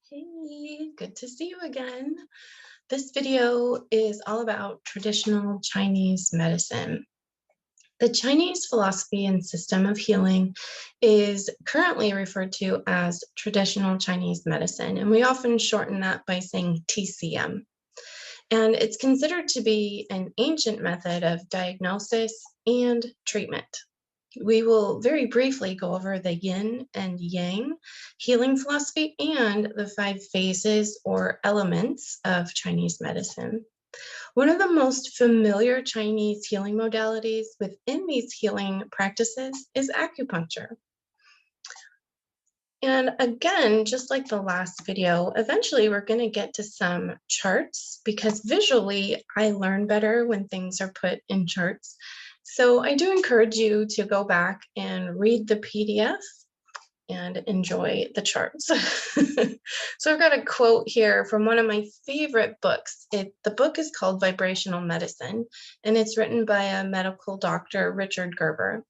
Hey, good to see you again. This video is all about traditional Chinese medicine. The Chinese philosophy and system of healing is currently referred to as traditional Chinese medicine, and we often shorten that by saying TCM. And it's considered to be an ancient method of diagnosis and treatment. We will very briefly go over the Yin and Yang healing philosophy and the 5 phases or elements of Chinese medicine. One of the most familiar Chinese healing modalities within these healing practices is acupuncture. And again, just like the last video, eventually we're going to get to some charts because visually I learn better when things are put in charts. So I do encourage you to go back and read the PDF and enjoy the charts. So I've got a quote here from one of my favorite books. The book is called Vibrational Medicine, and it's written by a medical doctor, Richard Gerber.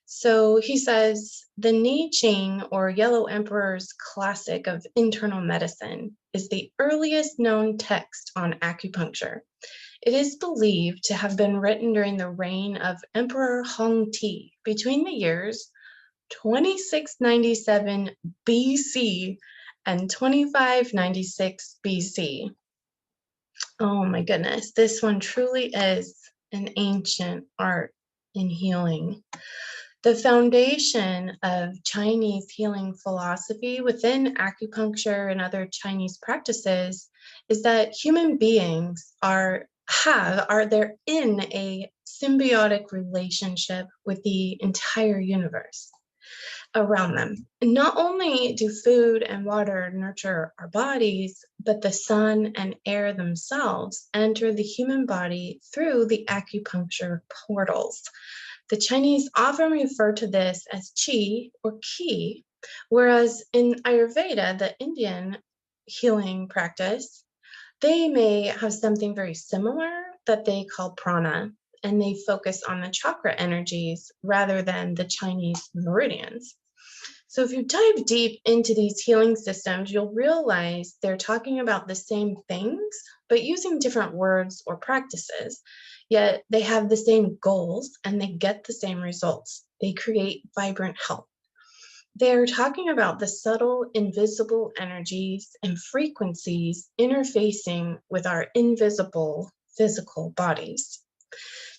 So he says, the Ni Ching, or Yellow Emperor's classic of internal medicine, is the earliest known text on acupuncture. It is believed to have been written during the reign of Emperor Hongti between the years 2697 BC and 2596 BC. Oh my goodness, this one truly is an ancient art in healing. The foundation of Chinese healing philosophy within acupuncture and other Chinese practices is that human beings are in a symbiotic relationship with the entire universe around them. And not only do food and water nurture our bodies, but the sun and air themselves enter the human body through the acupuncture portals. The Chinese often refer to this as qi or qi, whereas in Ayurveda, the Indian healing practice, they may have something very similar that they call prana, and they focus on the chakra energies rather than the Chinese meridians. So if you dive deep into these healing systems, you'll realize they're talking about the same things, but using different words or practices. Yet they have the same goals and they get the same results. They create vibrant health. They're talking about the subtle, invisible energies and frequencies interfacing with our invisible physical bodies.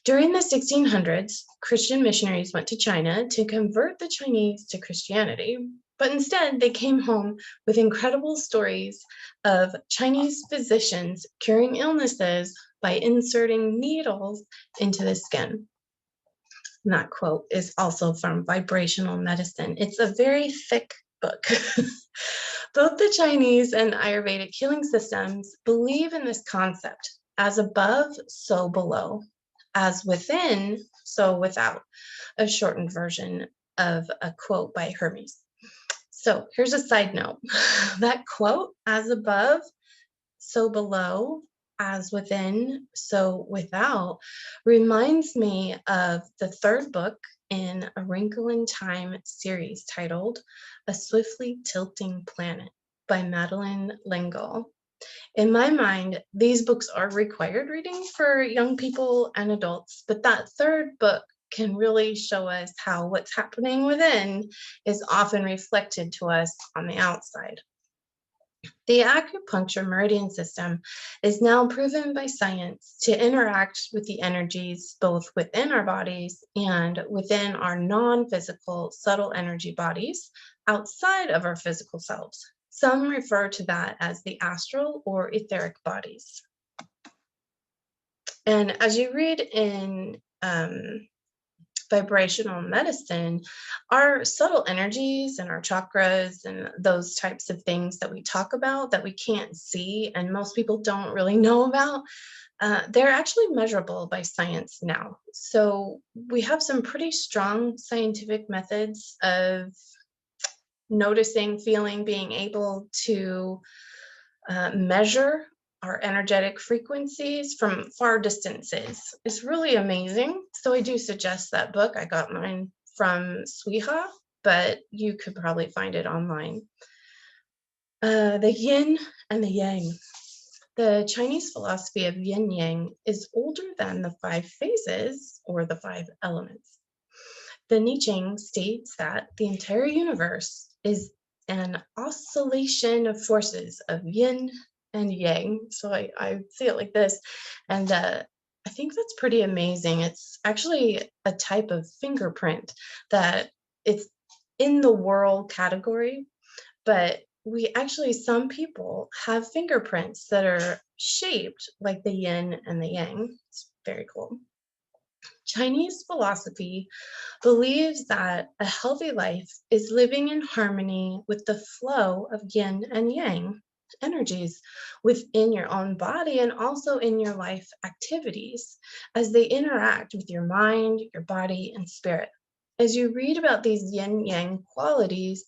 During the 1600s, Christian missionaries went to China to convert the Chinese to Christianity, but instead they came home with incredible stories of Chinese physicians curing illnesses by inserting needles into the skin. And that quote is also from Vibrational Medicine. It's a very thick book. Both the Chinese and Ayurvedic healing systems believe in this concept: as above, so below. As within, so without, a shortened version of a quote by Hermes. So here's a side note. That quote, as above, so below, as within, so without, reminds me of the third book in A Wrinkle in Time series titled A Swiftly Tilting Planet by Madeleine L'Engle. In my mind, these books are required reading for young people and adults, but that third book can really show us how what's happening within is often reflected to us on the outside. The acupuncture meridian system is now proven by science to interact with the energies both within our bodies and within our non-physical subtle energy bodies outside of our physical selves. Some refer to that as the astral or etheric bodies. And as you read in Vibrational Medicine, our subtle energies and our chakras and those types of things that we talk about that we can't see and most people don't really know about, they're actually measurable by science now. So we have some pretty strong scientific methods of noticing, feeling, being able to measure our energetic frequencies from far distances. It's really amazing. So I do suggest that book. I got mine from Sweha, but you could probably find it online. The yin and the yang. The Chinese philosophy of yin yang is older than the five phases or the five elements. The I Ching states that the entire universe is an oscillation of forces of yin and yang. So I see it like this. And I think that's pretty amazing. It's actually a type of fingerprint that it's in the world category, but we actually, some people have fingerprints that are shaped like the yin and the yang. It's very cool. Chinese philosophy believes that a healthy life is living in harmony with the flow of yin and yang energies within your own body and also in your life activities as they interact with your mind, your body, and spirit. As you read about these yin yang qualities,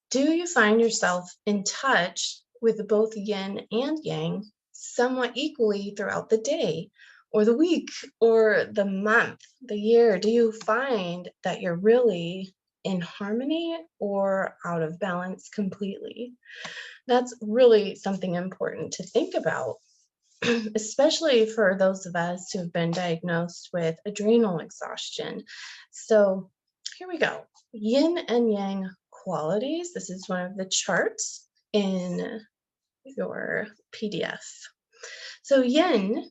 do you find yourself in touch with both yin and yang somewhat equally throughout the day or the week or the month, the year? Do you find that you're really in harmony or out of balance completely? That's really something important to think about, especially for those of us who've been diagnosed with adrenal exhaustion. So here we go. Yin and yang qualities. This is one of the charts in your PDF. So yin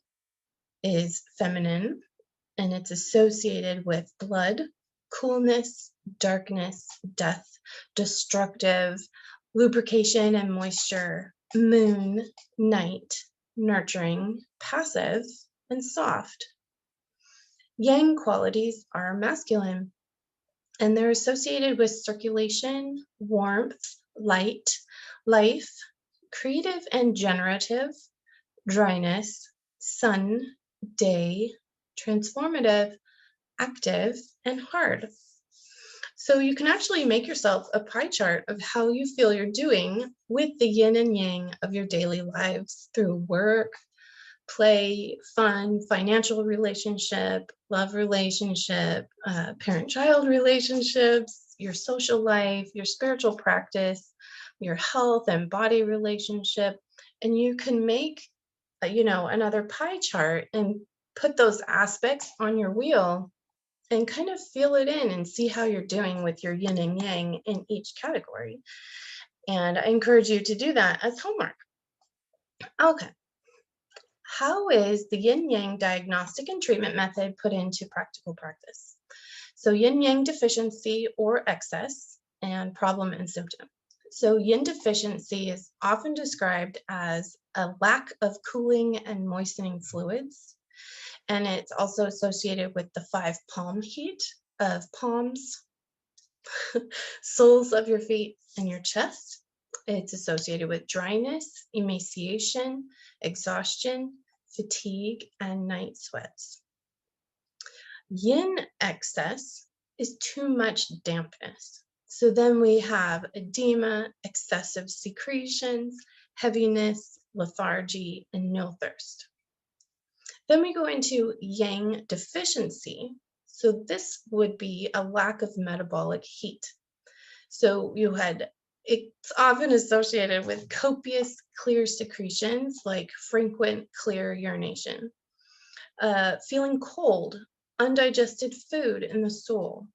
is feminine and it's associated with blood, coolness, darkness, death, destructive, lubrication and moisture, moon, night, nurturing, passive, and soft. Yang qualities are masculine, and they're associated with circulation, warmth, light, life, creative and generative, dryness, sun, day, transformative, active, and hard. So you can actually make yourself a pie chart of how you feel you're doing with the yin and yang of your daily lives through work, play, fun, financial relationship, love relationship, parent-child relationships, your social life, your spiritual practice, your health and body relationship. And you can make, another pie chart and put those aspects on your wheel and kind of feel it in and see how you're doing with your yin and yang in each category. And I encourage you to do that as homework. Okay. How is the yin yang diagnostic and treatment method put into practical practice? So yin yang deficiency or excess and problem and symptom. So yin deficiency is often described as a lack of cooling and moistening fluids. And it's also associated with the 5 palm heat of palms, soles of your feet, and your chest. It's associated with dryness, emaciation, exhaustion, fatigue, and night sweats. Yin excess is too much dampness. So then we have edema, excessive secretions, heaviness, lethargy, and no thirst. Then we go into yang deficiency. So this would be a lack of metabolic heat. So it's often associated with copious clear secretions like frequent clear urination, feeling cold, undigested food in the stool.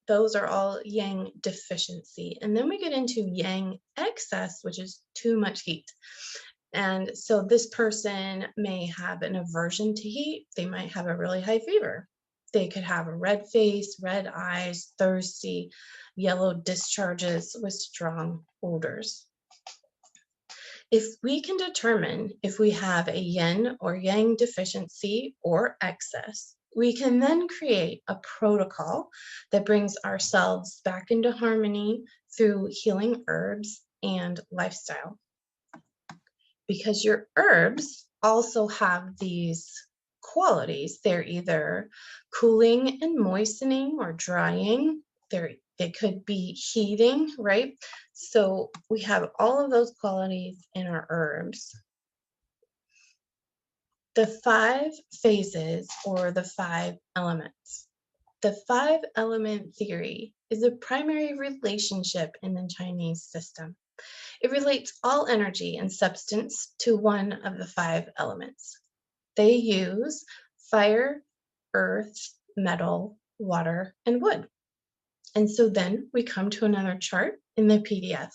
Those are all yang deficiency. And then we get into yang excess, which is too much heat. And so this person may have an aversion to heat. They might have a really high fever. They could have a red face, red eyes, thirsty, yellow discharges with strong odors. If we can determine if we have a yin or yang deficiency or excess, we can then create a protocol that brings ourselves back into harmony through healing herbs and lifestyle. Because your herbs also have these qualities. They're either cooling and moistening or drying. They could be heating, right? So we have all of those qualities in our herbs. The 5 phases or the 5 elements. The 5 element theory is a primary relationship in the Chinese system. It relates all energy and substance to one of the 5 elements. They use fire, earth, metal, water, and wood. And so then we come to another chart in the PDF.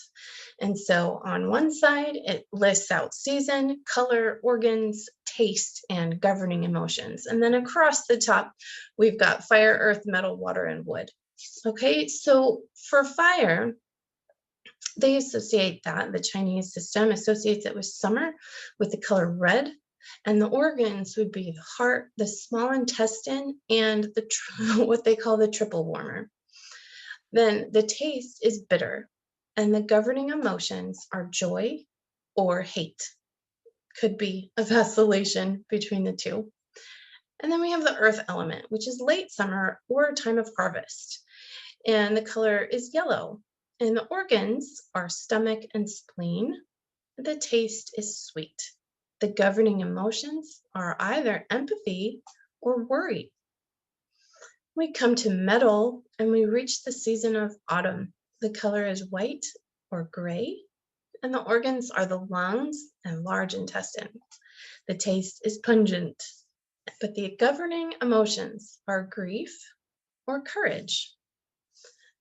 And so on one side, it lists out season, color, organs, taste, and governing emotions. And then across the top, we've got fire, earth, metal, water, and wood. Okay, so for fire, they associate that, the Chinese system associates it with summer with the color red. And the organs would be the heart, the small intestine, and what they call the triple warmer. Then the taste is bitter, and the governing emotions are joy or hate. Could be a vacillation between the two. And then we have the earth element, which is late summer or a time of harvest. And the color is yellow. And the organs are stomach and spleen. The taste is sweet. The governing emotions are either empathy or worry. We come to metal and we reach the season of autumn. The color is white or gray, and the organs are the lungs and large intestine. The taste is pungent, but the governing emotions are grief or courage.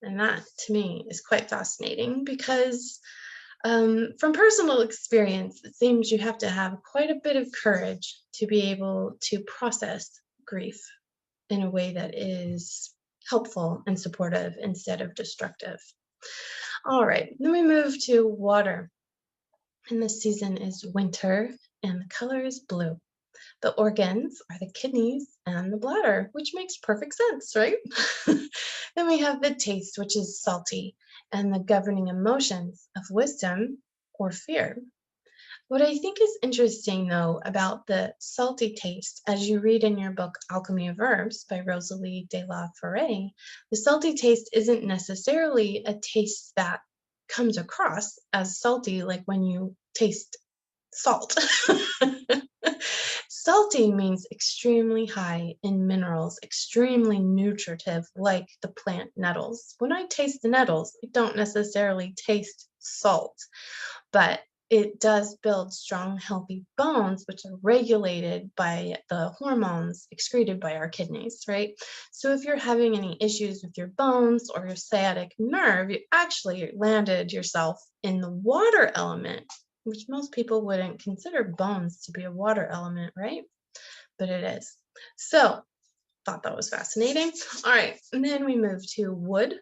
And that to me is quite fascinating because from personal experience, it seems you have to have quite a bit of courage to be able to process grief in a way that is helpful and supportive instead of destructive. All right, then we move to water. And the season is winter and the color is blue. The organs are the kidneys and the bladder, which makes perfect sense, right? Then we have the taste, which is salty, and the governing emotions of wisdom or fear. What I think is interesting, though, about the salty taste, as you read in your book Alchemy of Herbs by Rosalie de la Forêt, the salty taste isn't necessarily a taste that comes across as salty, like when you taste salt. Salty means extremely high in minerals, extremely nutritive, like the plant nettles. When I taste the nettles, I don't necessarily taste salt, but it does build strong, healthy bones, which are regulated by the hormones excreted by our kidneys, right? So if you're having any issues with your bones or your sciatic nerve, you actually landed yourself in the water element, which most people wouldn't consider bones to be a water element, right? But it is. So thought that was fascinating. All right, and then we move to wood.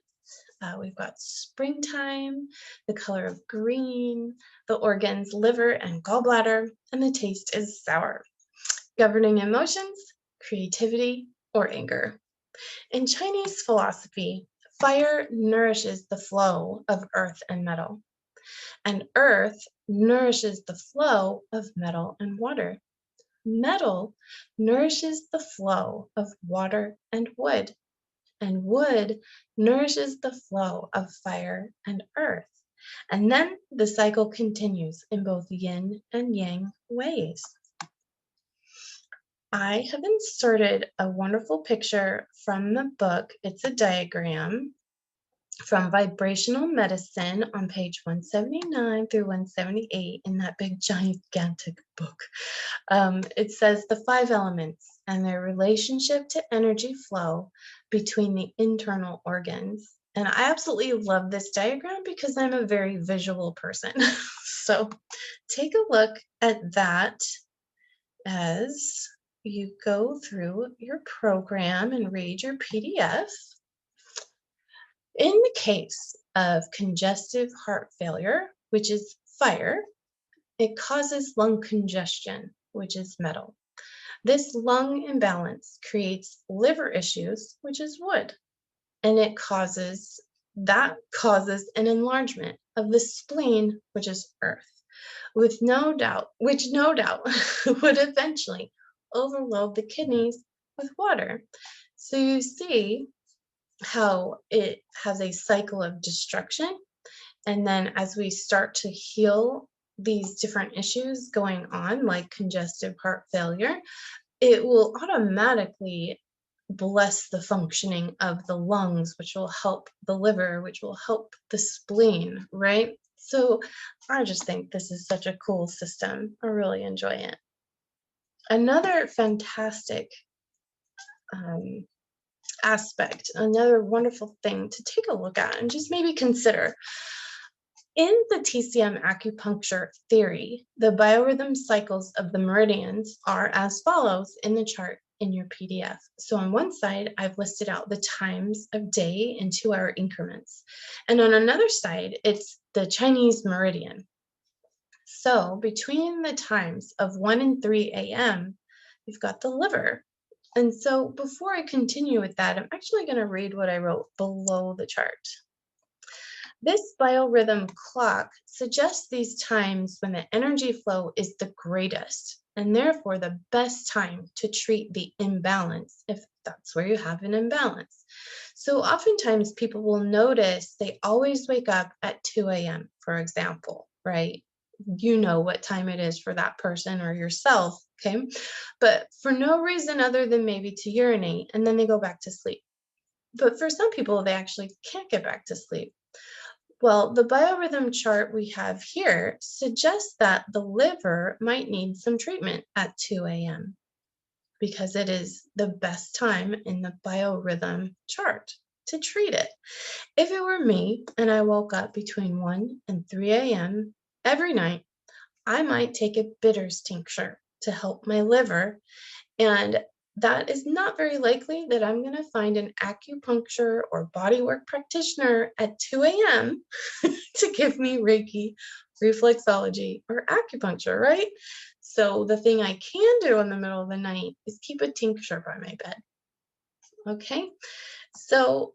We've got springtime, the color of green, the organs, liver and gallbladder, and the taste is sour. Governing emotions, creativity, or anger. In Chinese philosophy, fire nourishes the flow of earth and metal, and earth nourishes the flow of metal and water. Metal nourishes the flow of water and wood nourishes the flow of fire and earth. And then the cycle continues in both yin and yang ways. I have inserted a wonderful picture from the book. It's a diagram from Vibrational Medicine on page 179 through 178 in that big gigantic book. It says the 5 elements and their relationship to energy flow between the internal organs. And I absolutely love this diagram because I'm a very visual person. So take a look at that as you go through your program and read your PDF. In the case of congestive heart failure, which is fire, it causes lung congestion, which is metal. This lung imbalance creates liver issues, which is wood, and it causes an enlargement of the spleen, which is earth, which no doubt would eventually overload the kidneys with water. So you see how it has a cycle of destruction. And then as we start to heal these different issues going on, like congestive heart failure, it will automatically bless the functioning of the lungs, which will help the liver, which will help the spleen, right? So I just think this is such a cool system. I really enjoy it. Another fantastic um, aspect, another wonderful thing to take a look at and just maybe consider. In the TCM acupuncture theory, the biorhythm cycles of the meridians are as follows in the chart in your PDF. So on one side, I've listed out the times of day in 2-hour increments. And on another side, it's the Chinese meridian. So between the times of 1 and 3 a.m., you've got the liver. And so before I continue with that, I'm actually going to read what I wrote below the chart. This biorhythm clock suggests these times when the energy flow is the greatest, and therefore the best time to treat the imbalance, if that's where you have an imbalance. So oftentimes people will notice they always wake up at 2 a.m., for example, right? You know what time it is for that person or yourself, okay? But for no reason other than maybe to urinate, and then they go back to sleep. But for some people, they actually can't get back to sleep. Well, the biorhythm chart we have here suggests that the liver might need some treatment at 2 a.m. because it is the best time in the biorhythm chart to treat it. If it were me and I woke up between 1 and 3 a.m. every night, I might take a bitters tincture to help my liver, and that is not very likely that I'm going to find an acupuncture or bodywork practitioner at 2 a.m. to give me Reiki, reflexology, or acupuncture, right? So the thing I can do in the middle of the night is keep a tincture by my bed. Okay, so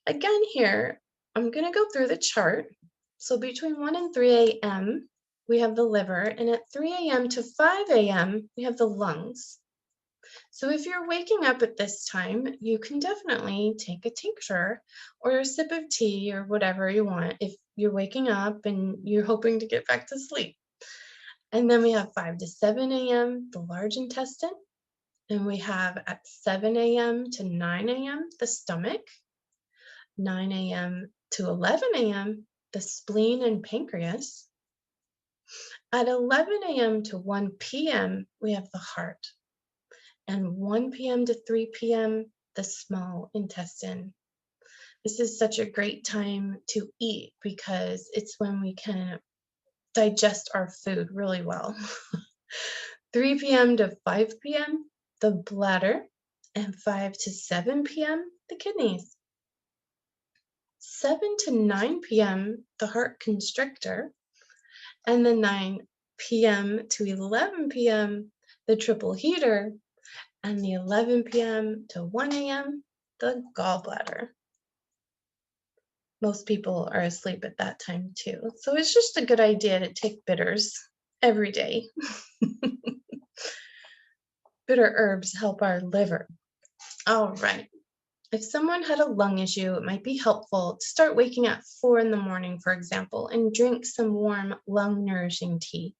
again here, I'm going to go through the chart. So between 1 and 3 a.m., we have the liver, and at 3 a.m. to 5 a.m., we have the lungs. So if you're waking up at this time, you can definitely take a tincture or a sip of tea or whatever you want if you're waking up and you're hoping to get back to sleep. And then we have 5 to 7 a.m., the large intestine. And we have at 7 a.m. to 9 a.m., the stomach. 9 a.m. to 11 a.m., the spleen and pancreas. At 11 a.m. to 1 p.m., we have the heart. And 1 p.m. to 3 p.m., the small intestine. This is such a great time to eat because it's when we can digest our food really well. 3 p.m. to 5 p.m., the bladder, and 5 to 7 p.m., the kidneys. 7 to 9 p.m., the heart constrictor, and then 9 p.m. to 11 p.m., the triple heater, and the 11 p.m. to 1 a.m., the gallbladder. Most people are asleep at that time too. So it's just a good idea to take bitters every day. Bitter herbs help our liver. All right. If someone had a lung issue, it might be helpful to start waking at 4 in the morning, for example, and drink some warm lung nourishing tea.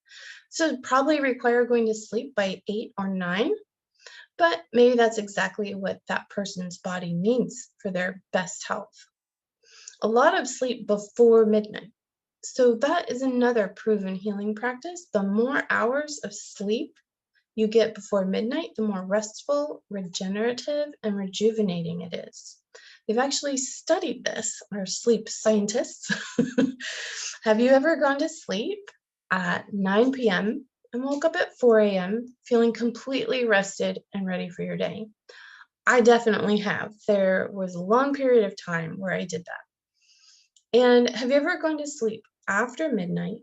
So it'd probably require going to sleep by 8 or 9, but maybe that's exactly what that person's body needs for their best health. A lot of sleep before midnight. So that is another proven healing practice. The more hours of sleep you get before midnight, the more restful, regenerative, and rejuvenating it is. They've actually studied this, our sleep scientists. Have you ever gone to sleep at 9 p.m. and woke up at 4 a.m. feeling completely rested and ready for your day? I definitely have. There was a long period of time where I did that. And have you ever gone to sleep after midnight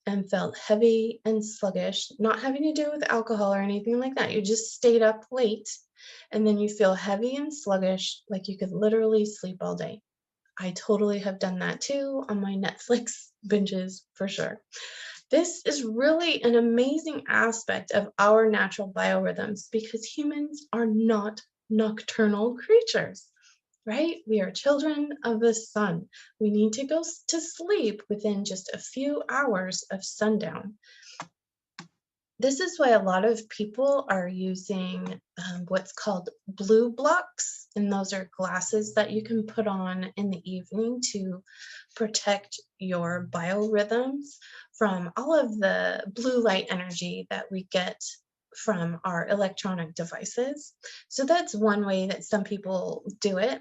and felt heavy and sluggish, not having to do with alcohol or anything like that? You just stayed up late and then you feel heavy and sluggish, like you could literally sleep all day. I totally have done that too on my Netflix binges for sure. This is really an amazing aspect of our natural biorhythms because humans are not nocturnal creatures. Right? We are children of the sun. We need to go to sleep within just a few hours of sundown. This is why a lot of people are using what's called blue blocks, and those are glasses that you can put on in the evening to protect your biorhythms from all of the blue light energy that we get from our electronic devices. So that's one way that some people do it.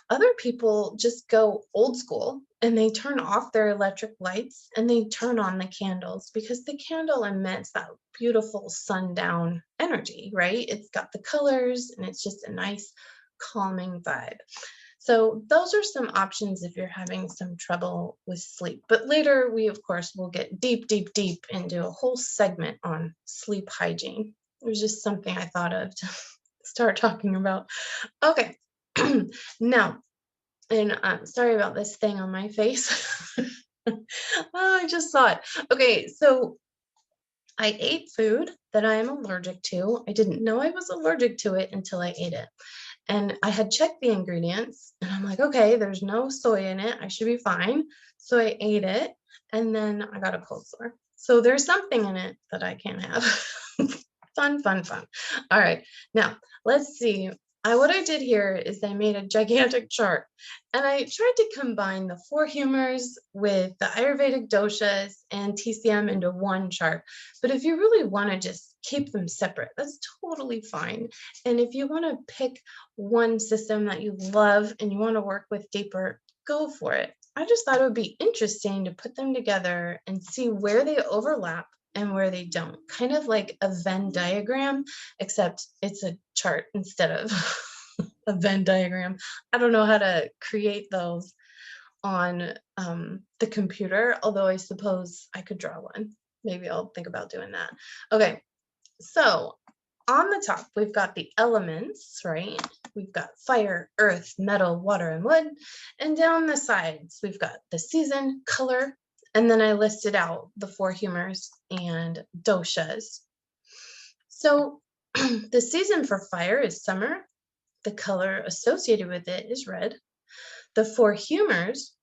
Other people just go old school and they turn off their electric lights and they turn on the candles because the candle emits that beautiful sundown energy, right? It's got the colors and it's just a nice calming vibe. So those are some options if you're having some trouble with sleep. But later we, of course, will get deep, deep, deep into a whole segment on sleep hygiene. It was just something I thought of to start talking about. Okay, now, and sorry about this thing on my face. Oh, I just saw it. Okay, so I ate food that I am allergic to. I didn't know I was allergic to it until I ate it. And I had checked the ingredients and I'm like, okay, there's no soy in it. I should be fine. So I ate it and then I got a cold sore. So there's something in it that I can't have. Fun, fun, fun. All right. Now let's see. What I did here is I made a gigantic chart and I tried to combine the four humors with the Ayurvedic doshas and TCM into one chart. But if you really want to just keep them separate, that's totally fine. And if you want to pick one system that you love and you want to work with deeper, go for it. I just thought it would be interesting to put them together and see where they overlap and where they don't. Kind of like a Venn diagram, except it's a chart instead of a Venn diagram. I don't know how to create those on the computer, although I suppose I could draw one. Maybe I'll think about doing that. Okay, so on the top, we've got the elements, right? We've got fire, earth, metal, water, and wood. And down the sides, we've got the season, color, and then I listed out the four humors and doshas. So the season for fire is summer. The color associated with it is red. The four humors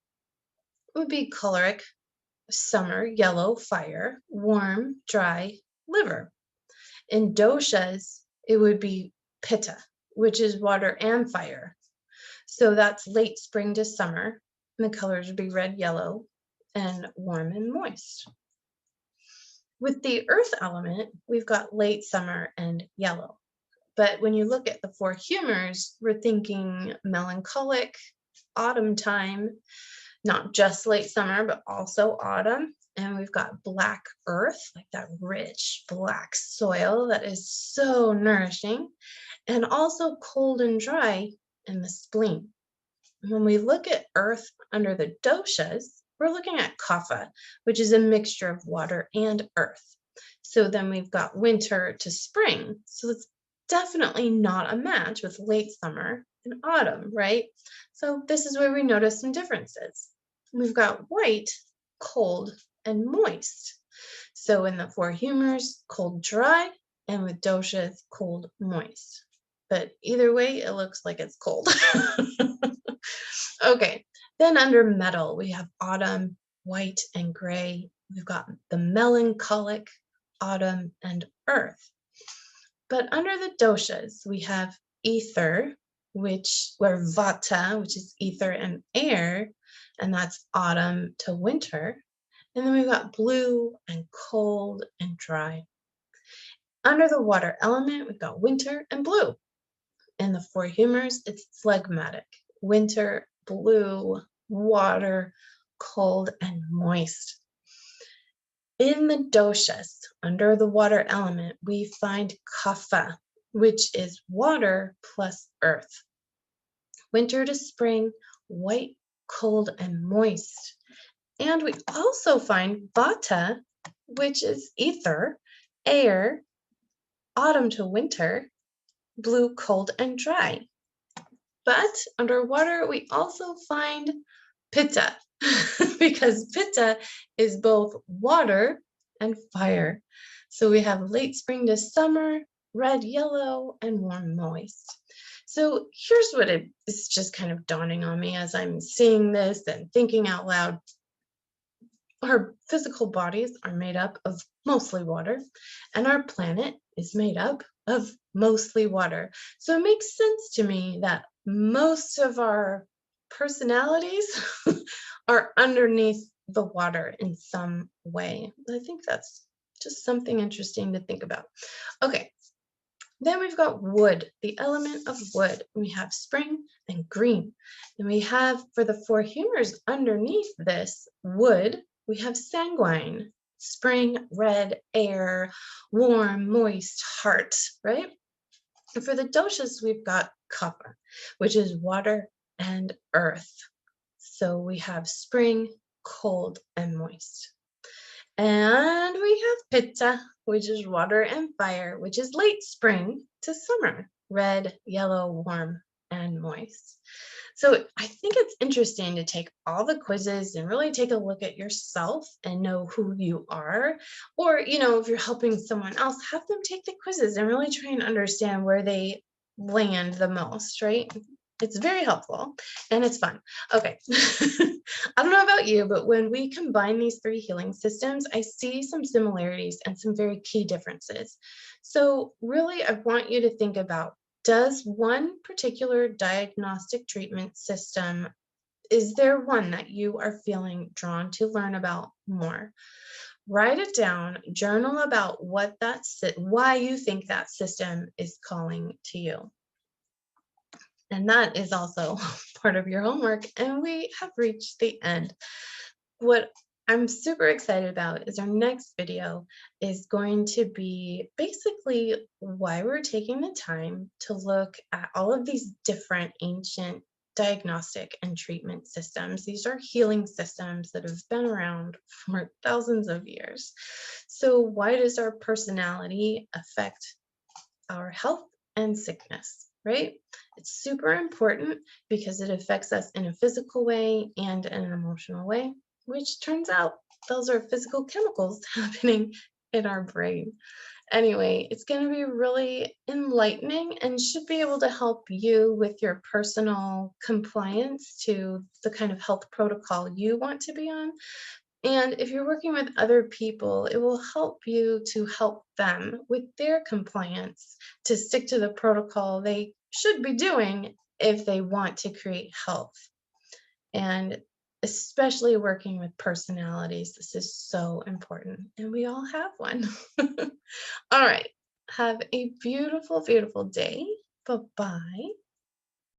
would be choleric, summer, yellow, fire, warm, dry, liver. In doshas, it would be pitta, which is water and fire. So that's late spring to summer. And the colors would be red, yellow, and warm and moist. With the earth element, we've got late summer and yellow. But when you look at the four humors, we're thinking melancholic, autumn time, not just late summer, but also autumn. And we've got black earth, like that rich black soil that is so nourishing, and also cold and dry in the spleen. When we look at earth under the doshas, we're looking at kapha, which is a mixture of water and earth. So then we've got winter to spring. So it's definitely not a match with late summer and autumn, right? So this is where we notice some differences. We've got white, cold, and moist. So in the four humors, cold, dry, and with doshas, cold, moist. But either way, it looks like it's cold. Okay, then under metal, we have autumn, white, and gray. We've got the melancholic, autumn, and earth. But under the doshas, we have ether, where vata, which is ether and air, and that's autumn to winter. And then we've got blue and cold and dry. Under the water element, we've got winter and blue. In the four humors, it's phlegmatic, winter, blue, water, cold, and moist. In the doshas, under the water element, we find kapha, which is water plus earth. Winter to spring, white, cold, and moist. And we also find vata, which is ether, air, autumn to winter, blue, cold, and dry. But underwater, we also find pitta, because pitta is both water and fire. So we have late spring to summer, red, yellow, and warm, moist. So here's what it is just kind of dawning on me as I'm seeing this and thinking out loud. Our physical bodies are made up of mostly water, and our planet is made up of mostly water. So it makes sense to me that most of our personalities are underneath the water in some way. I think that's just something interesting to think about. Okay, then we've got wood, the element of wood. We have spring and green. And we have, for the four humors underneath this wood, we have sanguine, spring, red, air, warm, moist, heart, right? And for the doshas, we've got kapha, which is water and earth. So we have spring, cold, and moist. And we have pitta, which is water and fire, which is late spring to summer, red, yellow, warm, and moist. So I think it's interesting to take all the quizzes and really take a look at yourself and know who you are. Or, if you're helping someone else, have them take the quizzes and really try and understand where they land the most, right? It's very helpful and it's fun. Okay. I don't know about you, but when we combine these three healing systems, I see some similarities and some very key differences. So, really, I want you to think about, does one particular diagnostic treatment system, is there one that you are feeling drawn to learn about more? Write it down, journal about why you think that system is calling to you. And that is also part of your homework. And we have reached the end. What I'm super excited about is our next video is going to be basically why we're taking the time to look at all of these different ancient diagnostic and treatment systems. These are healing systems that have been around for thousands of years. So why does our personality affect our health and sickness, right? It's super important because it affects us in a physical way and in an emotional way, which turns out those are physical chemicals happening in our brain. Anyway, it's going to be really enlightening and should be able to help you with your personal compliance to the kind of health protocol you want to be on. And if you're working with other people, it will help you to help them with their compliance to stick to the protocol they should be doing if they want to create health. And especially working with personalities, this is so important. And we all have one. All right. Have a beautiful, beautiful day. Bye bye.